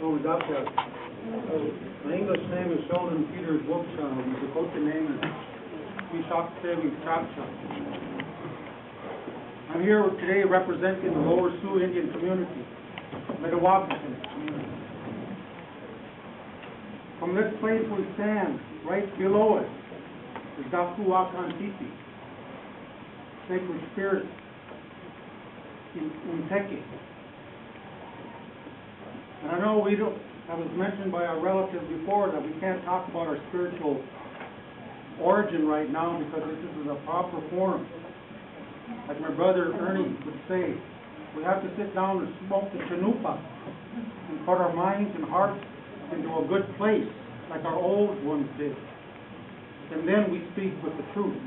Oh, we got that. My English name is Sheldon Peters Wolfchild. My Dakota name is Chapcha. I'm here today representing the Lower Sioux Indian community, Metawakan community. From this place we stand, right below us, is Dakuwakan Tipi, Sacred Spirit in Teki. And I know that was mentioned by our relatives before that we can't talk about our spiritual origin right now because this is a proper forum. Like my brother Ernie would say, we have to sit down and smoke the chanupa and put our minds and hearts into a good place like our old ones did. And then we speak with the truth.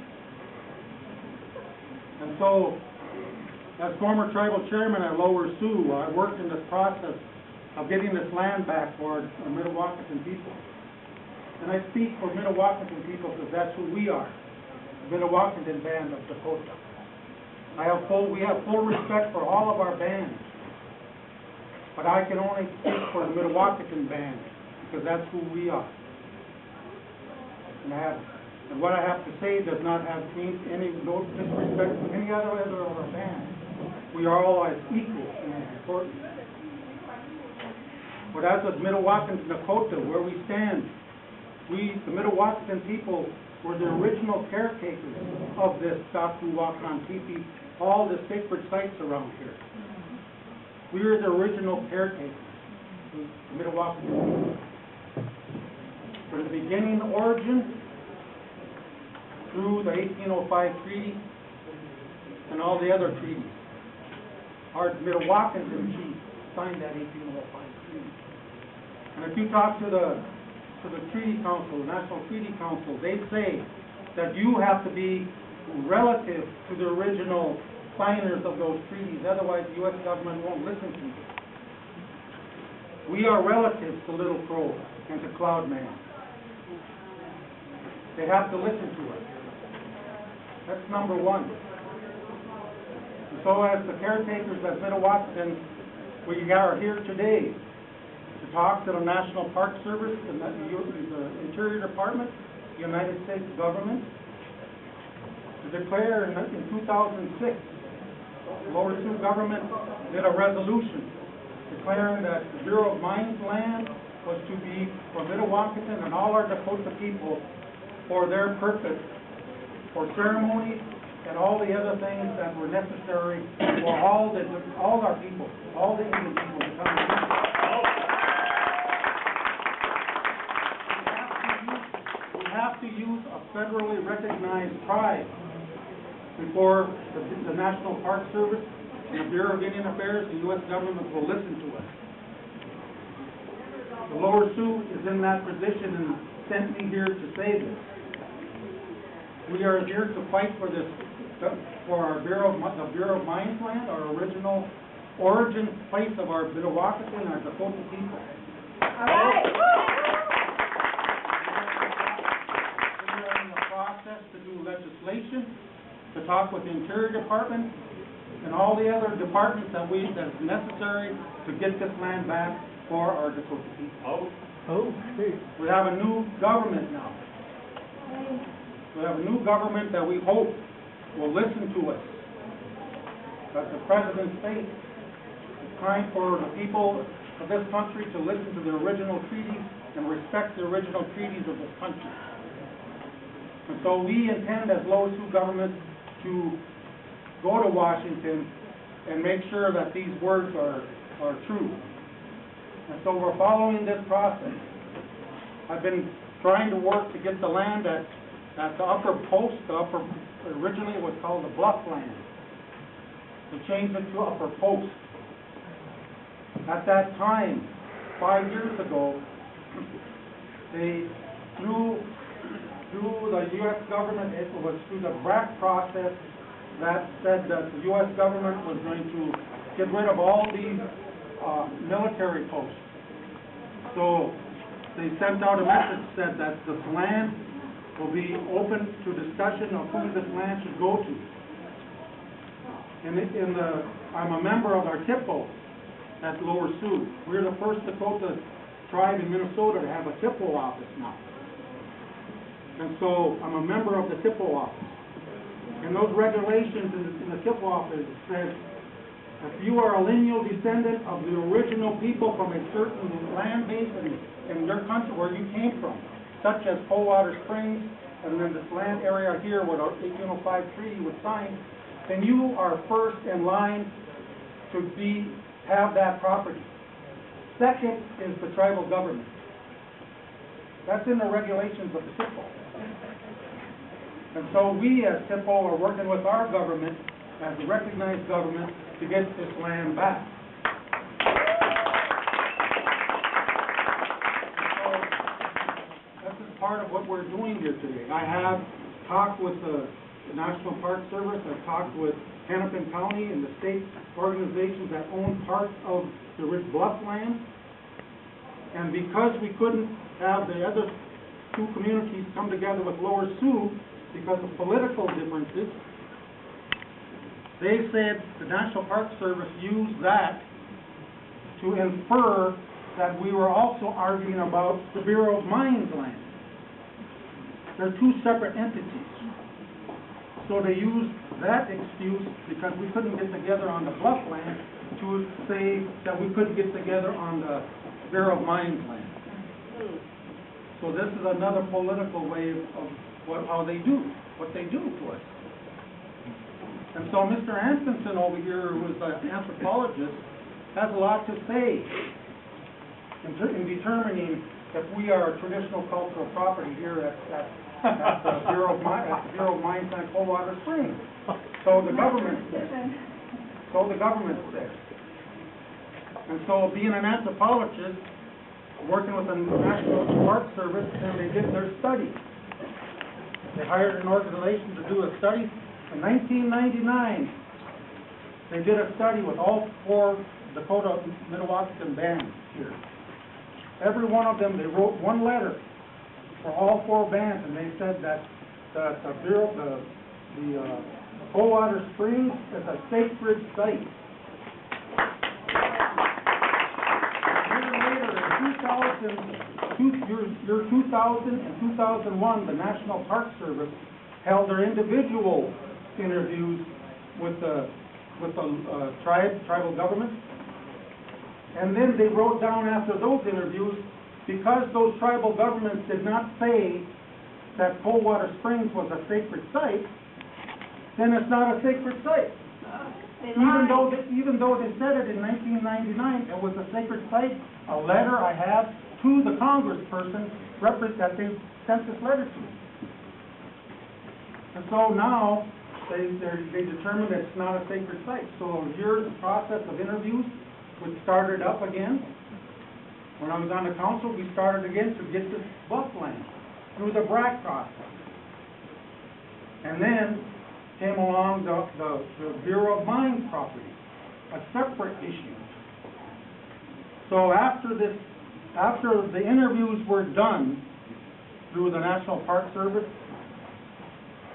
And so, as former tribal chairman at Lower Sioux, I worked in this process of getting this land back for our Metawakan people. And I speak for Metawakan people because that's who we are, the Metawakan band of Dakota. We have full respect for all of our bands, but I can only speak for the Metawakan band because that's who we are. And what I have to say does not have any disrespect to any other of our bands. We are all as equal and as important. But as of Metawakan Dakota, where we stand, the Metawakan people, were the original caretakers of this Dakuwakan Tipi, all the sacred sites around here. We are the original caretakers, the Metawakan people. From the beginning origin, through the 1805 treaty, and all the other treaties. Our Metawakans in chief signed that 1805 treaty. And if you talk to the Treaty Council, the National Treaty Council, they say that you have to be relative to the original signers of those treaties, otherwise the U.S. government won't listen to you. We are relatives to Little Crow and to Cloudman. They have to listen to us. That's number one. And so as the caretakers of Metawakan, we are here today to talk to the National Park Service, the Interior Department, the United States government, to declare in 2006, the Lower Sioux government did a resolution declaring that the Bureau of Mines land was to be for Metawakan and all our Dakota people for their purpose, for ceremonies and all the other things that were necessary for all our people, all the Indian people to come together. We have to use a federally recognized tribe before the National Park Service and the Bureau of Indian Affairs, the U.S. government will listen to us. The Lower Sioux is in that position and sent me here to say this. We are here to fight for this, for our the Bureau of Mines land, our original origin place of our Metawakan and our Dakota people. All right. We are in the process to do legislation, to talk with the Interior Department and all the other departments that is necessary to get this land back for our Dakota people. We have a new government now. We have a new government that we hope will listen to us. But the President's state is trying for the people of this country to listen to the original treaties and respect the original treaties of this country. And so we intend as Lower Sioux government to go to Washington and make sure that these words are true. And so we're following this process. I've been trying to work to get the land at the upper post, originally it was called the bluff land. We changed it to upper post. At that time, 5 years ago, they, through the U.S. government, it was through the BRAC process that said that the U.S. government was going to get rid of all these military posts. So they sent out a message that said that this land will be open to discussion of who this land should go to. I'm a member of our TIPO, at Lower Sioux. We're the first Dakota tribe in Minnesota to have a SIPO office now. And so I'm a member of the SIPO office. And those regulations in the SIPO office says, if you are a lineal descendant of the original people from a certain land base in your country where you came from, such as Coldwater Spring, and then this land area here where the 1805 treaty was signed, then you are first in line to have that property. Second is the tribal government. That's in the regulations of the SIPO. And so we as SIPO are working with our government as a recognized government to get this land back. So this is part of what we're doing here today. I have talked with the National Park Service. I've talked with Hennepin County and the state organizations that own parts of the Ridge Bluff land. And because we couldn't have the other two communities come together with Lower Sioux because of political differences, they said the National Park Service used that to infer that we were also arguing about the Bureau of Mines land. They're two separate entities. So they used that excuse because we couldn't get together on the Bluff land to say that we couldn't get together on the Bureau of Mines land. So this is another political way of how they do what they do to us. And so Mr. Hankinson over here, who is an anthropologist, has a lot to say in determining if we are traditional cultural property here at the Bureau of Mines and Coldwater Spring. So the government's there. And so being an anthropologist, working with the National Park Service, and they did their study. They hired an organization to do a study. In 1999, they did a study with all 4 Dakota Mdewakanton bands here. Every one of them, they wrote one letter for all 4 bands, and they said that the Coldwater Springs is a sacred site. Year 2000 and 2001, the National Park Service held their individual interviews with the tribal government, and then they wrote down after those interviews, because those tribal governments did not say that Coldwater Springs was a sacred site, then it's not a sacred site. Even though they said it in 1999, it was a sacred site. A letter I have to the congressperson that they sent this letter to. And so now they determined it's not a sacred site. So here's the process of interviews, which started up again. When I was on the council, we started again to get this bluff land through the BRAC process. And then came along the Bureau of Mines property, a separate issue. So after the interviews were done through the National Park Service,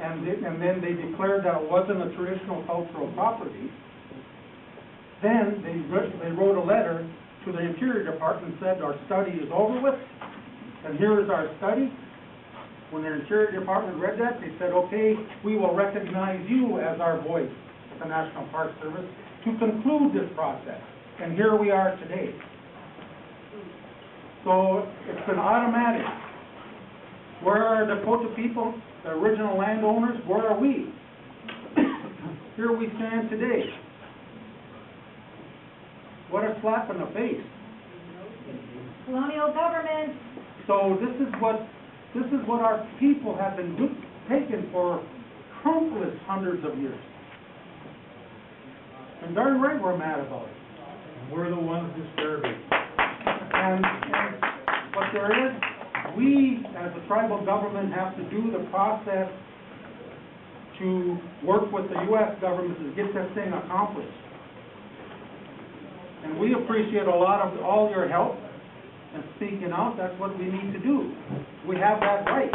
and then they declared that it wasn't a traditional cultural property, then they wrote a letter to the Interior Department and said, our study is over with, and here is our study. When the Interior Department read that, they said, okay, we will recognize you as our voice at the National Park Service to conclude this process. And here we are today. So it's been automatic. Where are the Dakota people, the original landowners? Where are we? Here we stand today. What a slap in the face. Colonial government. So this is what our people have been taken for countless hundreds of years. And darn right we're mad about it. We're the ones disturbing. And what there is, we as a tribal government have to do the process to work with the U.S. government to get this thing accomplished. And we appreciate a lot of all your help and speaking out. That's what we need to do. We have that right.